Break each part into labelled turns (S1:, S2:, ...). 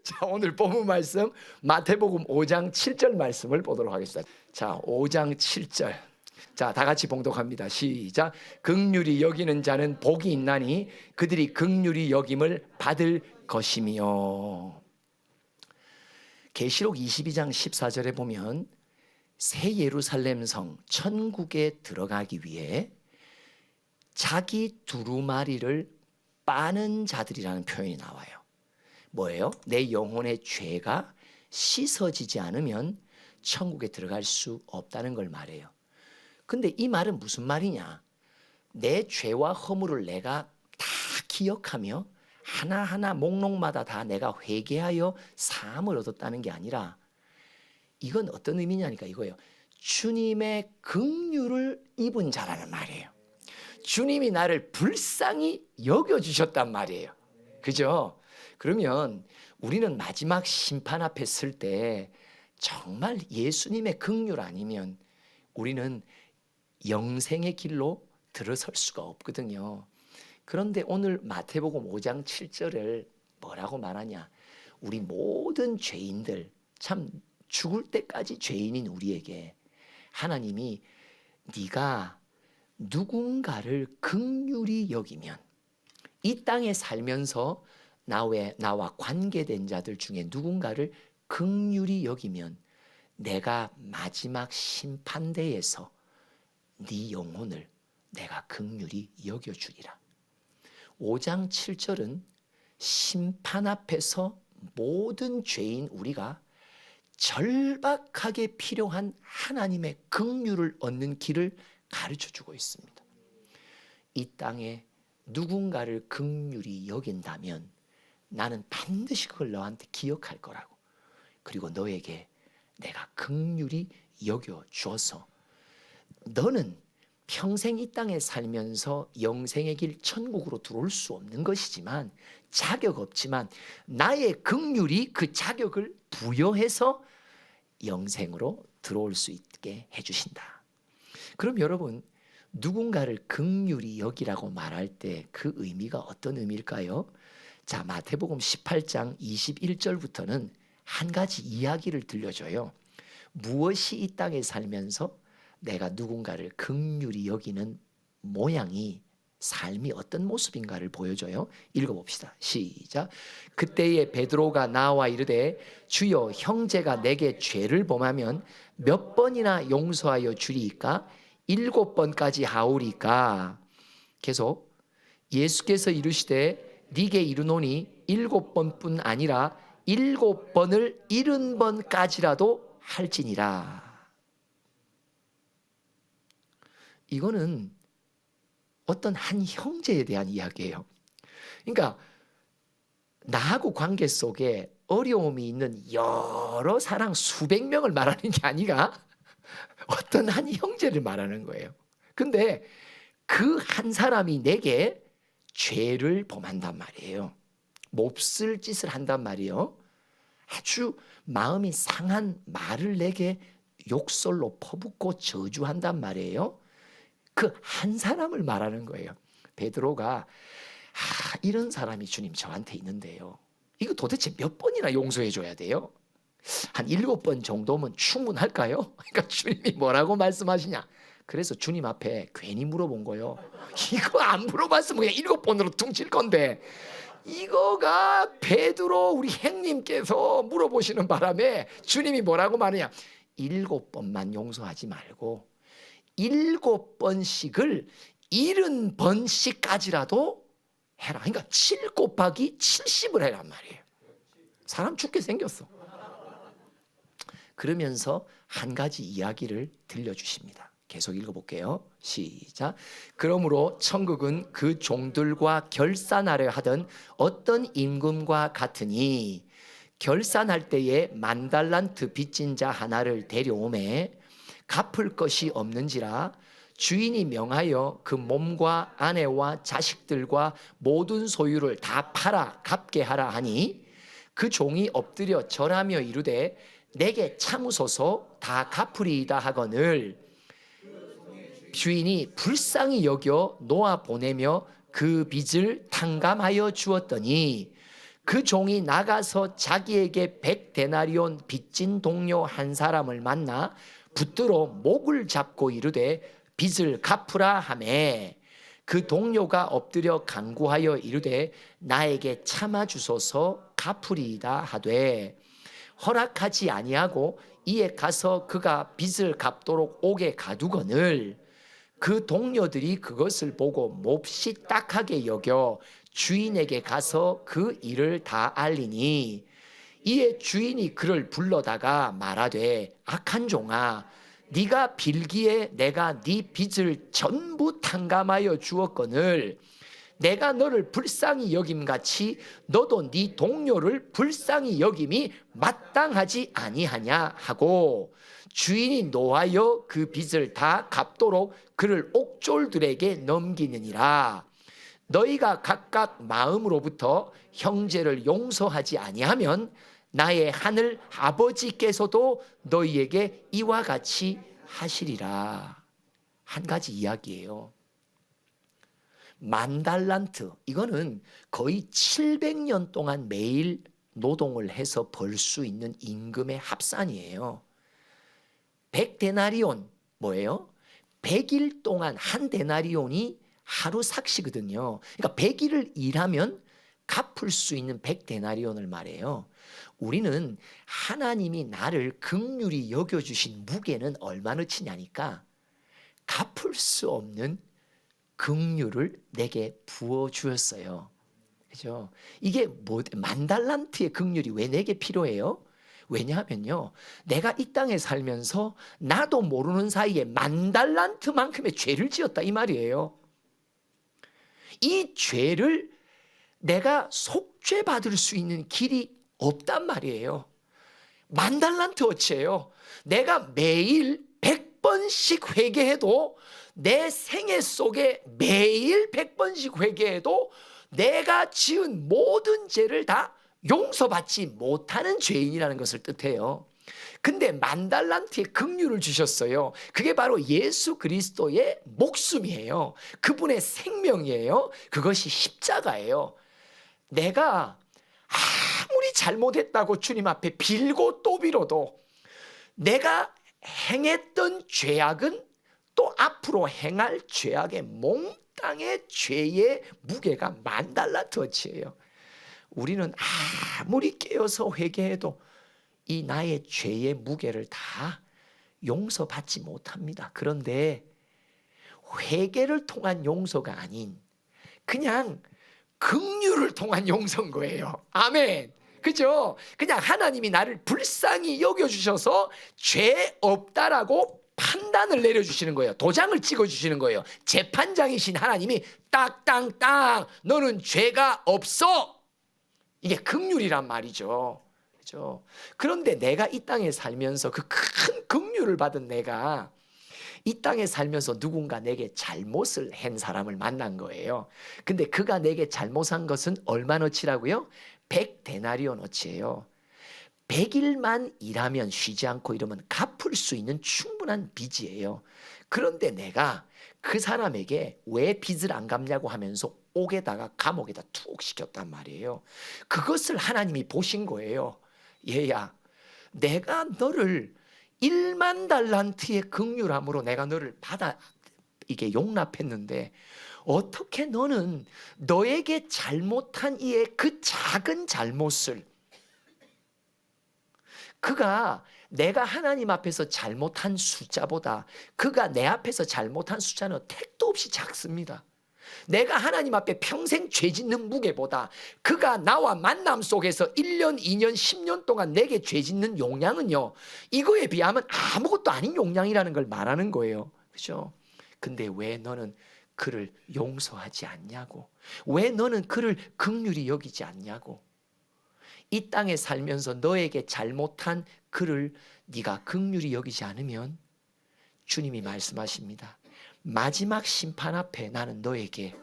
S1: 자, 오늘 본문 말씀 마태복음 5장 7절 말씀을 보도록 하겠습니다. 자, 5장 7절. 자, 다 같이 봉독합니다. 시작. 긍휼히 여기는 자는 복이 있나니 그들이 긍휼히 여김을 받을 것이며. 계시록 22장 14절에 보면 새 예루살렘 성 천국에 들어가기 위해 자기 두루마리를 빠는 자들이라는 표현이 나와요. 뭐예요? 내 영혼의 죄가 씻어지지 않으면 천국에 들어갈 수 없다는 걸 말해요. 근데 이 말은 무슨 말이냐? 내 죄와 허물을 내가 다 기억하며 하나하나 목록마다 다 내가 회개하여 사함을 얻었다는 게 아니라, 이건 어떤 의미냐니까 이거예요. 주님의 긍휼을 입은 자라는 말이에요. 주님이 나를 불쌍히 여겨주셨단 말이에요. 그죠? 그러면 우리는 마지막 심판 앞에 설 때 정말 예수님의 긍휼 아니면 우리는 영생의 길로 들어설 수가 없거든요. 그런데 오늘 마태복음 5장 7절을 뭐라고 말하냐? 우리 모든 죄인들, 참 죽을 때까지 죄인인 우리에게 하나님이 네가 누군가를 긍휼히 여기면, 이 땅에 살면서 나와 관계된 자들 중에 누군가를 긍휼히 여기면 내가 마지막 심판대에서 네 영혼을 내가 긍휼히 여겨주리라. 5장 7절은 심판 앞에서 모든 죄인 우리가 절박하게 필요한 하나님의 긍휼을 얻는 길을 가르쳐주고 있습니다. 이 땅에 누군가를 긍휼히 여긴다면 나는 반드시 그걸 너한테 기억할 거라고, 그리고 너에게 내가 긍휼히 여겨주어서 너는 평생 이 땅에 살면서 영생의 길 천국으로 들어올 수 없는 것이지만, 자격 없지만 나의 긍휼이 그 자격을 부여해서 영생으로 들어올 수 있게 해주신다. 그럼 여러분, 누군가를 긍휼히 여기라고 말할 때 그 의미가 어떤 의미일까요? 자, 마태복음 18장 21절부터는 한 가지 이야기를 들려줘요. 무엇이 이 땅에 살면서 내가 누군가를 긍휼히 여기는 모양이, 삶이 어떤 모습인가를 보여줘요. 읽어봅시다. 시작. 그때에 베드로가 나와 이르되 주여, 형제가 내게 죄를 범하면 몇 번이나 용서하여 주리이까? 7번까지 하오리까? 계속 예수께서 이르시되 네게 이르노니 7번뿐 아니라 7번을 70번까지라도 할지니라. 이거는 어떤 한 형제에 대한 이야기예요. 그러니까 나하고 관계 속에 어려움이 있는 여러 사랑 수백 명을 말하는 게 아니라 어떤 한 형제를 말하는 거예요. 근데 그 한 사람이 내게 죄를 범한단 말이에요. 몹쓸 짓을 한단 말이에요. 아주 마음이 상한 말을 내게 욕설로 퍼붓고 저주한단 말이에요. 그 한 사람을 말하는 거예요. 베드로가 이런 사람이 주님 저한테 있는데요, 이거 도대체 몇 번이나 용서해 줘야 돼요? 한 7번 정도면 충분할까요? 그러니까 주님이 뭐라고 말씀하시냐? 그래서 주님 앞에 괜히 물어본 거예요. 이거 안 물어봤으면 그냥 7번으로 퉁칠 건데, 이거가 베드로 우리 형님께서 물어보시는 바람에 주님이 뭐라고 말하냐? 7번만 용서하지 말고 7번씩을 70번씩까지라도 해라. 그러니까 7 곱하기 70을 해란 말이에요. 사람 죽게 생겼어. 그러면서 한 가지 이야기를 들려주십니다. 계속 읽어볼게요. 시작. 그러므로 천국은 그 종들과 결산하려 하던 어떤 임금과 같으니, 결산할 때에 10,000달란트 빚진 자 하나를 데려오매 갚을 것이 없는지라 주인이 명하여 그 몸과 아내와 자식들과 모든 소유를 다 팔아 갚게 하라 하니, 그 종이 엎드려 절하며 이르되 내게 참으소서 다 갚으리이다 하거늘, 주인이 불쌍히 여겨 놓아 보내며 그 빚을 탕감하여 주었더니 그 종이 나가서 자기에게 100데나리온 빚진 동료 한 사람을 만나 붙들어 목을 잡고 이르되 빚을 갚으라 하매 그 동료가 엎드려 간구하여 이르되 나에게 참아 주소서 갚으리이다 하되 허락하지 아니하고 이에 가서 그가 빚을 갚도록 옥에 가두거늘 그 동료들이 그것을 보고 몹시 딱하게 여겨 주인에게 가서 그 일을 다 알리니 이에 주인이 그를 불러다가 말하되 악한 종아 네가 빌기에 내가 네 빚을 전부 탕감하여 주었거늘 내가 너를 불쌍히 여김같이 너도 네 동료를 불쌍히 여김이 마땅하지 아니하냐 하고 주인이 노하여 그 빚을 다 갚도록 그를 옥졸들에게 넘기느니라. 너희가 각각 마음으로부터 형제를 용서하지 아니하면 나의 하늘 아버지께서도 너희에게 이와 같이 하시리라. 한 가지 이야기예요. 10,000달란트, 이거는 거의 700년 동안 매일 노동을 해서 벌 수 있는 임금의 합산이에요. 100데나리온 뭐예요? 100일 동안 한 데나리온이 하루 삭시거든요. 그러니까 100일을 일하면 갚을 수 있는 100데나리온을 말해요. 우리는 하나님이 나를 긍휼히 여겨주신 무게는 얼마나치냐니까 갚을 수 없는 긍휼을 내게 부어주었어요. 그죠? 이게 뭐 10,000달란트의 긍휼이 왜 내게 필요해요? 왜냐하면요, 내가 이 땅에 살면서 나도 모르는 사이에 10,000달란트만큼의 죄를 지었다 이 말이에요. 이 죄를 내가 속죄 받을 수 있는 길이 없단 말이에요. 10,000달란트 어치예요. 내가 매일 100번씩 회개해도 내 생애 속에 매일 100번씩 회개해도 내가 지은 모든 죄를 다 용서받지 못하는 죄인이라는 것을 뜻해요. 근데 10,000달란트의 긍휼을 주셨어요. 그게 바로 예수 그리스도의 목숨이에요. 그분의 생명이에요. 그것이 십자가예요. 내가 아무리 잘못했다고 주님 앞에 빌고 또 빌어도 내가 행했던 죄악은 또 앞으로 행할 죄악의 몽땅의 죄의 무게가 10,000달란트어치예요. 우리는 아무리 깨어서 회개해도 이 나의 죄의 무게를 다 용서받지 못합니다. 그런데 회개를 통한 용서가 아닌 그냥 긍휼을 통한 용서인 거예요. 아멘. 그죠? 그냥 하나님이 나를 불쌍히 여겨주셔서 죄 없다라고 판단을 내려주시는 거예요. 도장을 찍어주시는 거예요. 재판장이신 하나님이 딱땅땅 너는 죄가 없어. 이게 긍휼이란 말이죠. 그죠? 그런데 내가 이 땅에 살면서 그 큰 긍휼을 받은 내가 이 땅에 살면서 누군가 내게 잘못을 한 사람을 만난 거예요. 근데 그가 내게 잘못한 것은 얼마너치라고요? 100데나리온어치예요. 100일만 일하면 쉬지 않고 이러면 갚을 수 있는 충분한 빚이에요. 그런데 내가 그 사람에게 왜 빚을 안 갚냐고 하면서 옥에다가 감옥에다 투옥시켰단 말이에요. 그것을 하나님이 보신 거예요. 얘야, 내가 너를 10,000달란트의 긍휼함으로 내가 너를 받아 이게 용납했는데 어떻게 너는 너에게 잘못한 이의 그 작은 잘못을 그가 내가 하나님 앞에서 잘못한 숫자보다 그가 내 앞에서 잘못한 숫자는 택도 없이 작습니다. 내가 하나님 앞에 평생 죄 짓는 무게보다 그가 나와 만남 속에서 1년, 2년, 10년 동안 내게 죄 짓는 용량은요, 이거에 비하면 아무것도 아닌 용량이라는 걸 말하는 거예요. 그렇죠? 근데 왜 너는 그를 용서하지 않냐고, 왜 너는 그를 긍휼히 여기지 않냐고. 이 땅에 살면서 너에게 잘못한 그를 네가 긍휼히 여기지 않으면 주님이 말씀하십니다. 마지막 심판 앞에 나는 너에게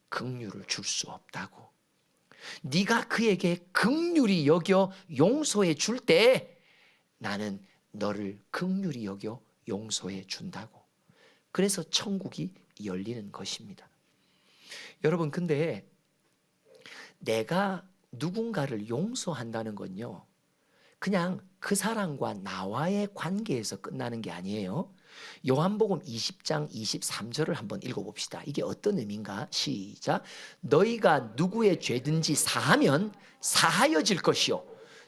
S1: 긍휼을 줄 수 없다고. 네가 그에게 긍휼히 여겨 용서해 줄 때 나는 너를 긍휼히 여겨 용서해 준다고. 그래서 천국이 열리는 것입니다. 여러분, 근데 내가 누군가를 용서한다는 건요, 그냥 그 사람과 나와의 관계에서 끝나는 게 아니에요. 요한복음 20장 23절을 한번 읽어봅시다. 이게 어떤 의미인가? 시작. 너희가 누구의 죄든지 사하면 사하여질 것이요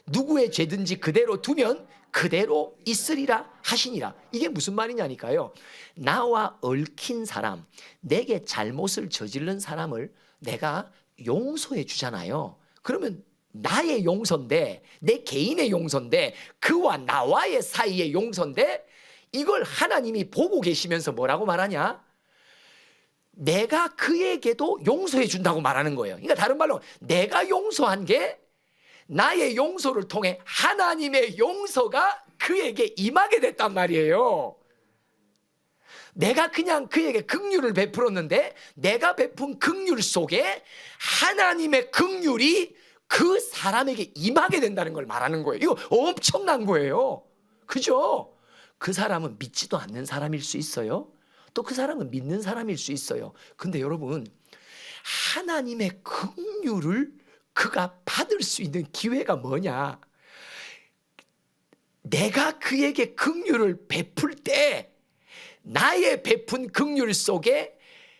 S1: 누구의 죄든지 그대로 두면 그대로 있으리라 하시니라. 이게 무슨 말이냐니까요. 나와 얽힌 사람, 내게 잘못을 저지른 사람을 내가 용서해 주잖아요. 그러면 나의 용서인데, 내 개인의 용서인데, 그와 나와의 사이의 용서인데, 이걸 하나님이 보고 계시면서 뭐라고 말하냐? 내가 그에게도 용서해 준다고 말하는 거예요. 그러니까 다른 말로 내가 용서한 게 나의 용서를 통해 하나님의 용서가 그에게 임하게 됐단 말이에요. 내가 그냥 그에게 긍휼을 베풀었는데 내가 베푼 긍휼 속에 하나님의 긍휼이 그 사람에게 임하게 된다는 걸 말하는 거예요. 이거 엄청난 거예요. 그죠? 그 사람은 믿지도 않는 사람일 수 있어요. 또 그 사람은 믿는 사람일 수 있어요. 근데 여러분, 하나님의 긍휼을 그가 받을 수 있는 기회가 뭐냐? 내가 그에게 긍휼을 베풀 때 나의 베푼 긍휼 속에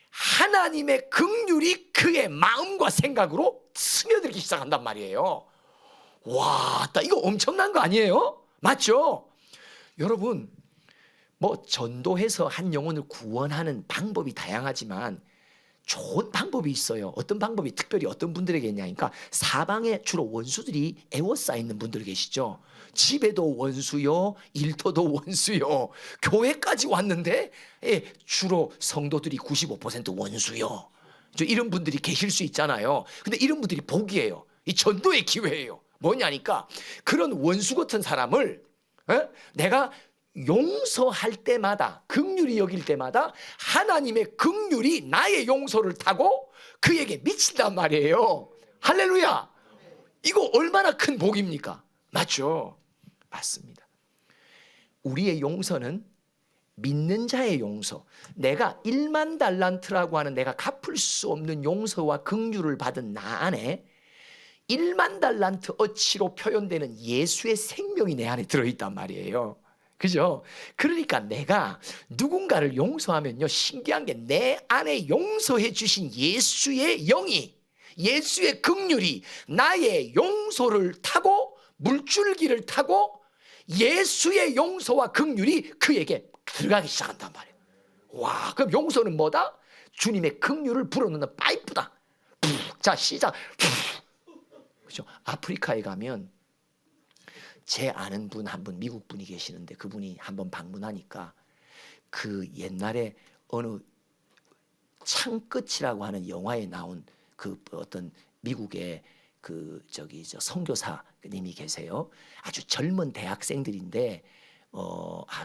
S1: 하나님의 긍휼이 그의 마음과 생각으로 스며들기 시작한단 말이에요. 와, 이거 엄청난 거 아니에요? 맞죠? 여러분, 뭐 전도해서 한 영혼을 구원하는 방법이 다양하지만 좋은 방법이 있어요. 어떤 방법이 특별히 어떤 분들에게 있냐니까, 사방에 주로 원수들이 애워싸 있는 분들 계시죠. 집에도 원수요, 일터도 원수요, 교회까지 왔는데 주로 성도들이 95% 원수요. 이런 분들이 계실 수 있잖아요. 근데 이런 분들이 복이에요. 이 전도의 기회예요. 뭐냐니까, 그런 원수 같은 사람을 내가 용서할 때마다, 긍휼히 여길 때마다 하나님의 긍휼이 나의 용서를 타고 그에게 미친단 말이에요. 할렐루야. 이거 얼마나 큰 복입니까? 맞죠? 맞습니다. 우리의 용서는 믿는 자의 용서, 내가 1만 달란트라고 하는 내가 갚을 수 없는 용서와 긍휼을 받은 나 안에 1만 달란트 어치로 표현되는 예수의 생명이 내 안에 들어있단 말이에요. 그죠? 그러니까 내가 누군가를 용서하면요, 신기한 게 내 안에 용서해 주신 예수의 영이, 예수의 긍휼이 나의 용서를 타고 물줄기를 타고 예수의 용서와 긍휼이 그에게 들어가기 시작한단 말이에요. 와, 그럼 용서는 뭐다? 주님의 긍휼을 불어넣는 파이프다. 자, 시작. 그죠? 아프리카에 가면 제 아는 분 한 분, 미국 분이 계시는데, 그분이 한번 방문하니까 그 옛날에 어느 창끝이라고 하는 영화에 나온 그 어떤 미국의 그 선교사님이 계세요. 아주 젊은 대학생들인데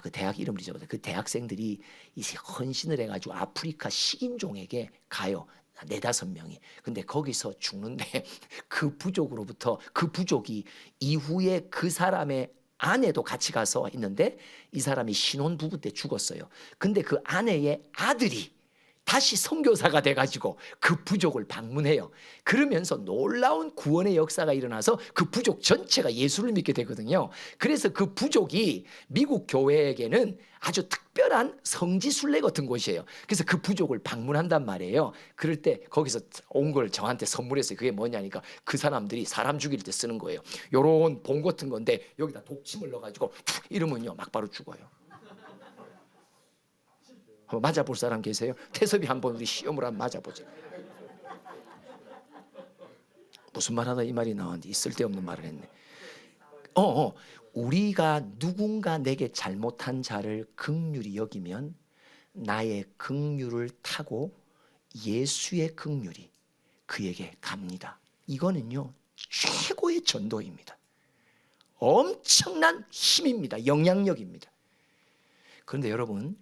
S1: 그 대학 이름을 잊어버렸어요. 그 대학생들이 이 헌신을 해가지고 아프리카 식인종에게 가요. 4-5명이. 근데 거기서 죽는데 그 부족으로부터, 그 부족이 이후에 그 사람의 아내도 같이 가서 있는데, 이 사람이 신혼부부 때 죽었어요. 근데 그 아내의 아들이 다시 선교사가 돼가지고 그 부족을 방문해요. 그러면서 놀라운 구원의 역사가 일어나서 그 부족 전체가 예수를 믿게 되거든요. 그래서 그 부족이 미국 교회에게는 아주 특별한 성지순례 같은 곳이에요. 그래서 그 부족을 방문한단 말이에요. 그럴 때 거기서 온 걸 저한테 선물했어요. 그게 뭐냐니까, 그 사람들이 사람 죽일 때 쓰는 거예요. 요런 봉 같은 건데 여기다 독침을 넣어가지고 이러면요 막바로 죽어요. 한번 맞아볼 사람 계세요? 태섭이 한번 우리 시험을 한번 맞아보자. 무슨 말 하다 이 말이 나왔는데 쓸데없는 말을 했네. 우리가 누군가 내게 잘못한 자를 긍휼히 여기면 나의 긍휼을 타고 예수의 긍휼이 그에게 갑니다. 이거는요 최고의 전도입니다. 엄청난 힘입니다. 영향력입니다. 그런데 여러분,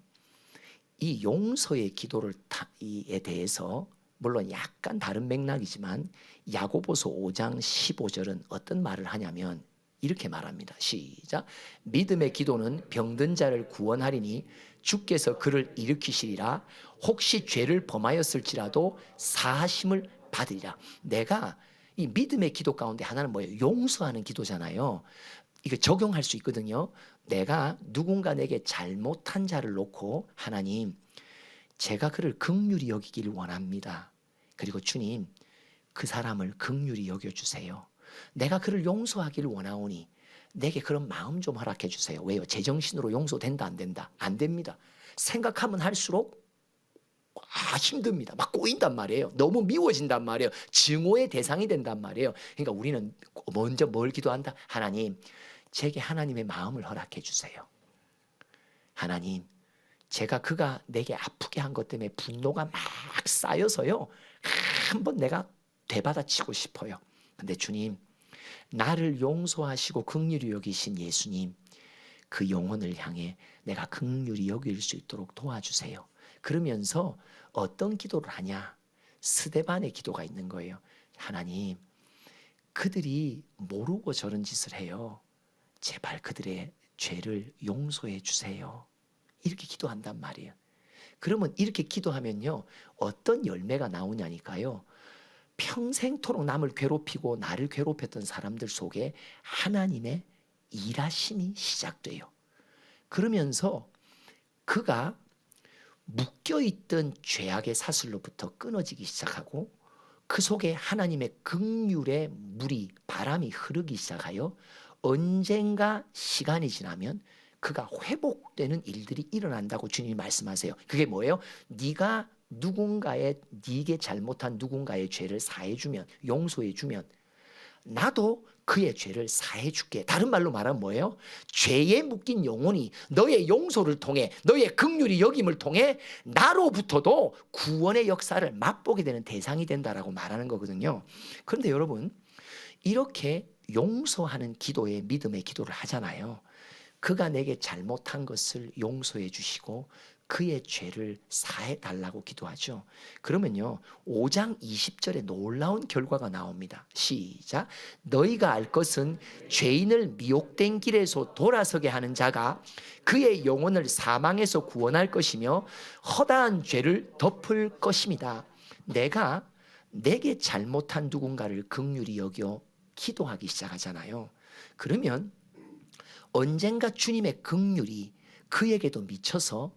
S1: 이 용서의 기도를 에 대해서 물론 약간 다른 맥락이지만 야고보서 5장 15절은 어떤 말을 하냐면 이렇게 말합니다. 시작. 믿음의 기도는 병든 자를 구원하리니 주께서 그를 일으키시리라. 혹시 죄를 범하였을지라도 사하심을 받으리라. 내가 이 믿음의 기도 가운데 하나는 뭐예요? 용서하는 기도잖아요. 이거 적용할 수 있거든요. 내가 누군가 내게 잘못한 자를 놓고 하나님, 제가 그를 긍휼히 여기기를 원합니다. 그리고 주님, 그 사람을 긍휼히 여겨주세요. 내가 그를 용서하기를 원하오니 내게 그런 마음 좀 허락해 주세요. 왜요? 제정신으로 용서된다 안 된다? 안 됩니다. 생각하면 할수록 힘듭니다. 막 꼬인단 말이에요. 너무 미워진단 말이에요. 증오의 대상이 된단 말이에요. 그러니까 우리는 먼저 뭘 기도한다? 하나님, 제게 하나님의 마음을 허락해 주세요. 하나님, 제가 그가 내게 아프게 한 것 때문에 분노가 막 쌓여서요, 한번 내가 되받아치고 싶어요. 근데 주님, 나를 용서하시고 긍휼히 여기신 예수님, 그 영혼을 향해 내가 긍휼히 여길 수 있도록 도와주세요. 그러면서 어떤 기도를 하냐? 스데반의 기도가 있는 거예요. 하나님, 그들이 모르고 저런 짓을 해요. 제발 그들의 죄를 용서해 주세요. 이렇게 기도한단 말이에요. 그러면 이렇게 기도하면요, 어떤 열매가 나오냐니까요. 평생토록 남을 괴롭히고 나를 괴롭혔던 사람들 속에 하나님의 일하심이 시작돼요. 그러면서 그가 묶여있던 죄악의 사슬로부터 끊어지기 시작하고 그 속에 하나님의 긍휼의 물이, 바람이 흐르기 시작하여 언젠가 시간이 지나면 그가 회복되는 일들이 일어난다고 주님이 말씀하세요. 그게 뭐예요? 네가 네게 잘못한 누군가의 죄를 사해주면, 용서해주면 나도 그의 죄를 사해줄게. 다른 말로 말하면 뭐예요? 죄에 묶인 영혼이 너의 용서를 통해, 너의 긍휼히 여김을 통해 나로부터도 구원의 역사를 맛보게 되는 대상이 된다라고 말하는 거거든요. 그런데 여러분, 이렇게 용서하는 기도에 믿음의 기도를 하잖아요. 그가 내게 잘못한 것을 용서해 주시고 그의 죄를 사해 달라고 기도하죠. 그러면요, 5장 20절에 놀라운 결과가 나옵니다. 시작. 너희가 알 것은 죄인을 미혹된 길에서 돌아서게 하는 자가 그의 영혼을 사망에서 구원할 것이며 허다한 죄를 덮을 것입니다. 내가 내게 잘못한 누군가를 긍휼히 여겨 기도하기 시작하잖아요. 그러면 언젠가 주님의 긍휼이 그에게도 미쳐서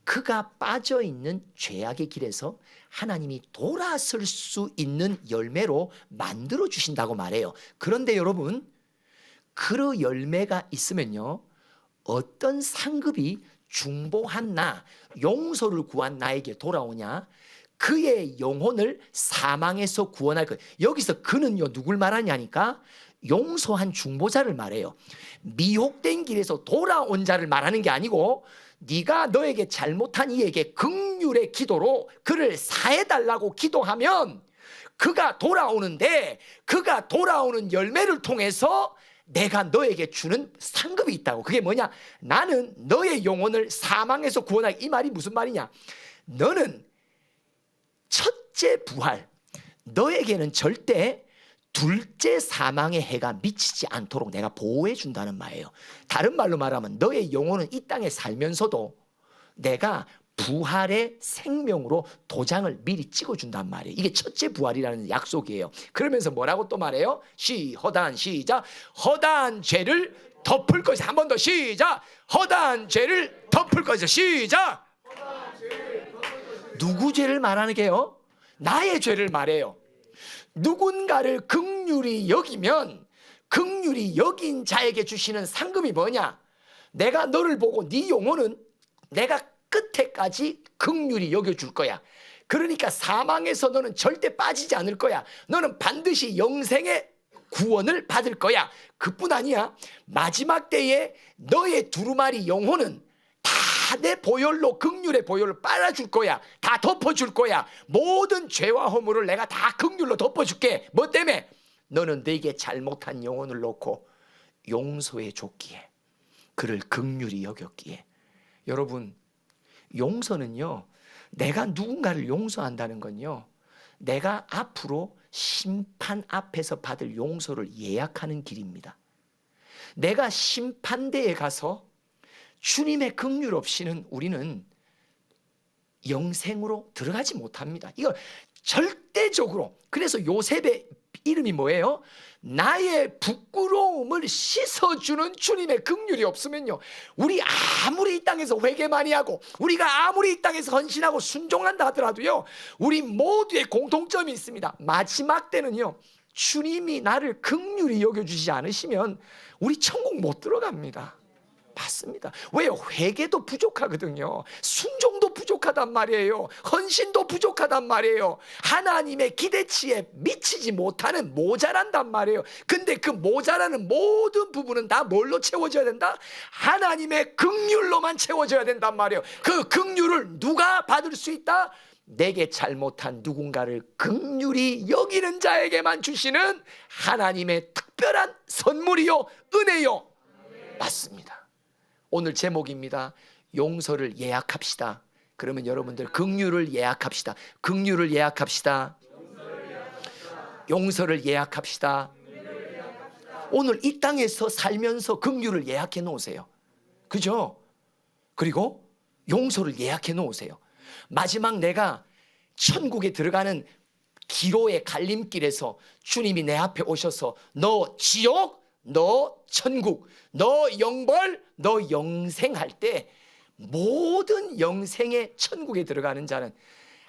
S1: 그가 빠져있는 죄악의 길에서 하나님이 돌아설 수 있는 열매로 만들어 주신다고 말해요. 그런데 여러분, 그 열매가 있으면요, 어떤 상급이 중보한 나, 용서를 구한 나에게 돌아오냐? 그의 영혼을 사망에서 구원할 것. 여기서 그는요, 누굴 말하냐니까? 용서한 중보자를 말해요. 미혹된 길에서 돌아온 자를 말하는 게 아니고, 네가 너에게 잘못한 이에게 긍휼의 기도로 그를 사해달라고 기도하면 그가 돌아오는데, 그가 돌아오는 열매를 통해서 내가 너에게 주는 상급이 있다고. 그게 뭐냐? 나는 너의 영혼을 사망에서 구원할. 이 말이 무슨 말이냐? 너는 첫째 부활, 너에게는 절대 둘째 사망의 해가 미치지 않도록 내가 보호해 준다는 말이에요. 다른 말로 말하면 너의 영혼은 이 땅에 살면서도 내가 부활의 생명으로 도장을 미리 찍어준단 말이에요. 이게 첫째 부활이라는 약속이에요. 그러면서 뭐라고 또 말해요? 허다한 시작. 허다한 죄를 덮을 것이다. 한 번 더 시작. 허다한 죄를 덮을 것이다. 시작. 누구 죄를 말하는 게요? 나의 죄를 말해요. 누군가를 긍휼히 여기면 긍휼히 여긴 자에게 주시는 상급이 뭐냐? 내가 너를 보고 네 영혼은 내가 끝에까지 긍휼히 여겨줄 거야. 그러니까 사망에서 너는 절대 빠지지 않을 거야. 너는 반드시 영생의 구원을 받을 거야. 그뿐 아니야. 마지막 때에 너의 두루마리 영혼은 다 내 보혈로, 긍휼의 보혈로 빨아줄 거야. 다 덮어줄 거야. 모든 죄와 허물을 내가 다 긍휼로 덮어줄게. 뭐 때문에? 너는 네게 잘못한 영혼을 놓고 용서해 줬기에, 그를 긍휼히 여겼기에. 여러분, 용서는요, 내가 누군가를 용서한다는 건요, 내가 앞으로 심판 앞에서 받을 용서를 예약하는 길입니다. 내가 심판대에 가서 주님의 긍휼 없이는 우리는 영생으로 들어가지 못합니다. 이거 절대적으로. 그래서 요셉의 이름이 뭐예요? 나의 부끄러움을 씻어주는 주님의 긍휼이 없으면요, 우리 아무리 이 땅에서 회개 많이 하고 우리가 아무리 이 땅에서 헌신하고 순종한다 하더라도요, 우리 모두의 공통점이 있습니다. 마지막 때는요, 주님이 나를 긍휼히 여겨주지 않으시면 우리 천국 못 들어갑니다. 맞습니다. 왜요? 회개도 부족하거든요. 순종도 부족하단 말이에요. 헌신도 부족하단 말이에요. 하나님의 기대치에 미치지 못하는, 모자란단 말이에요. 근데 그 모자라는 모든 부분은 다 뭘로 채워져야 된다? 하나님의 긍휼로만 채워져야 된단 말이에요. 그 긍휼을 누가 받을 수 있다? 내게 잘못한 누군가를 긍휼히 여기는 자에게만 주시는 하나님의 특별한 선물이요, 은혜요. 맞습니다. 오늘 제목입니다. 용서를 예약합시다. 그러면 여러분들 긍휼을 예약합시다. 긍휼을 예약합시다. 용서를 예약합시다. 오늘 이 땅에서 살면서 긍휼을 예약해 놓으세요. 그죠? 그리고 용서를 예약해 놓으세요. 마지막 내가 천국에 들어가는 기로의 갈림길에서 주님이 내 앞에 오셔서 너 지옥, 너 천국, 너 영벌, 너 영생 할 때 모든 영생의 천국에 들어가는 자는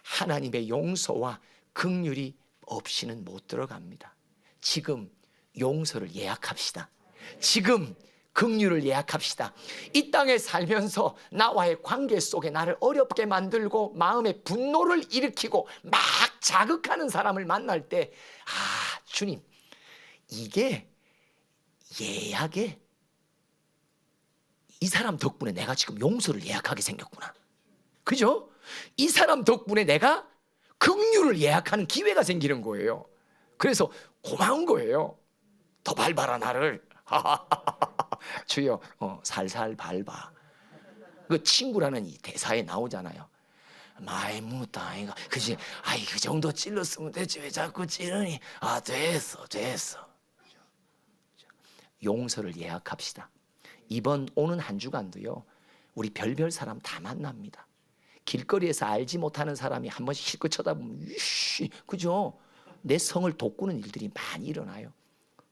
S1: 하나님의 용서와 긍휼이 없이는 못 들어갑니다. 지금 용서를 예약합시다. 지금 긍휼을 예약합시다. 이 땅에 살면서 나와의 관계 속에 나를 어렵게 만들고 마음에 분노를 일으키고 막 자극하는 사람을 만날 때, 아, 주님, 이게 예약에 이 사람 덕분에 내가 지금 용서를 예약하게 생겼구나. 그죠? 이 사람 덕분에 내가 긍휼을 예약하는 기회가 생기는 거예요. 그래서 고마운 거예요. 더 밟아라 나를. 주여, 살살 밟아. 그 친구라는 이 대사에 나오잖아요. 많이 묻다 아이가. 그지? 아이, 그 정도 찔렀으면 됐지 왜 자꾸 찌르니? 아, 됐어. 용서를 예약합시다. 이번 오는 한 주간도요, 우리 별별 사람 다 만납니다. 길거리에서 알지 못하는 사람이 한 번씩 실컷 쳐다보면 이씨, 그죠? 내 성을 돋구는 일들이 많이 일어나요.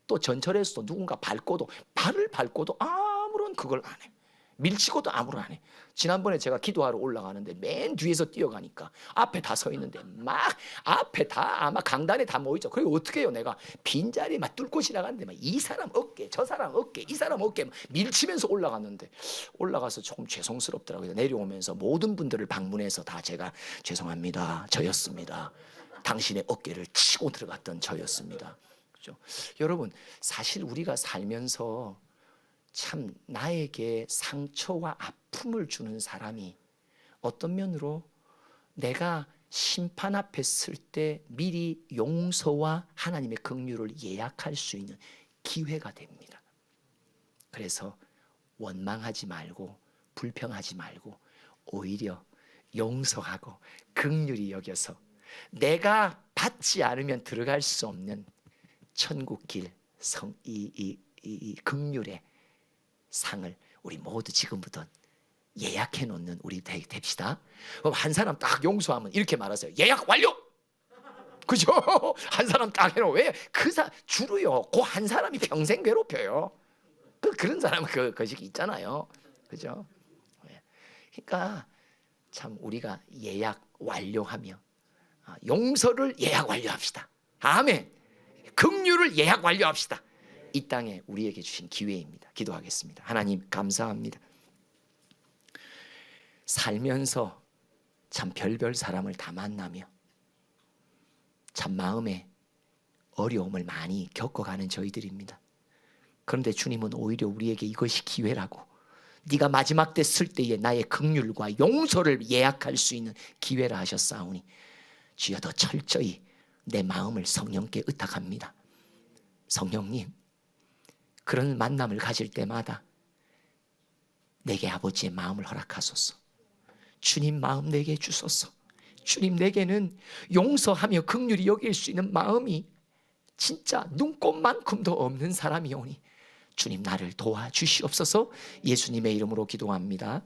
S1: 또 전철에서도 누군가 밟고도, 발을 밟고도 아무런 그걸 안 해. 밀치고도 아무런 안 해. 지난번에 제가 기도하러 올라가는데 맨 뒤에서 뛰어가니까 앞에 다 서 있는데 막 앞에 다 아마 강단에 다 모이죠. 그게 어떻게 해요? 내가 빈자리 막 뚫고 지나가는데 막 이 사람 어깨, 저 사람 어깨, 이 사람 어깨 밀치면서 올라갔는데, 올라가서 조금 죄송스럽더라고요. 내려오면서 모든 분들을 방문해서 다 제가 죄송합니다, 저였습니다. 당신의 어깨를 치고 들어갔던 저였습니다. 그렇죠? 여러분, 사실 우리가 살면서 참 나에게 상처와 아픔을 주는 사람이 어떤 면으로 내가 심판 앞에 쓸 때 미리 용서와 하나님의 긍휼을 예약할 수 있는 기회가 됩니다. 그래서 원망하지 말고 불평하지 말고 오히려 용서하고 긍휼히 여겨서 내가 받지 않으면 들어갈 수 없는 천국길 이 긍휼의 상을 우리 모두 지금부터 예약해 놓는 우리 됩시다. 그럼 한 사람 딱 용서하면 이렇게 말하세요. 예약 완료. 그죠? 한 사람 딱 해놓고 왜? 주로요. 그 한 사람이 평생 괴롭혀요. 그런 사람은 그 시기 있잖아요. 그죠? 그러니까 참 우리가 예약 완료하며 용서를 예약 완료합시다. 아멘. 긍휼을 예약 완료합시다. 이 땅에 우리에게 주신 기회입니다. 기도하겠습니다. 하나님 감사합니다. 살면서 참 별별 사람을 다 만나며 참 마음에 어려움을 많이 겪어가는 저희들입니다. 그런데 주님은 오히려 우리에게 이것이 기회라고, 네가 마지막 때 쓸 때에 나의 긍휼과 용서를 예약할 수 있는 기회라 하셨사오니 주여 더 철저히 내 마음을 성령께 의탁합니다. 성령님, 그런 만남을 가질 때마다 내게 아버지의 마음을 허락하소서. 주님 마음 내게 주소서. 주님, 내게는 용서하며 긍휼히 여길 수 있는 마음이 진짜 눈꼽만큼도 없는 사람이오니 주님 나를 도와주시옵소서. 예수님의 이름으로 기도합니다.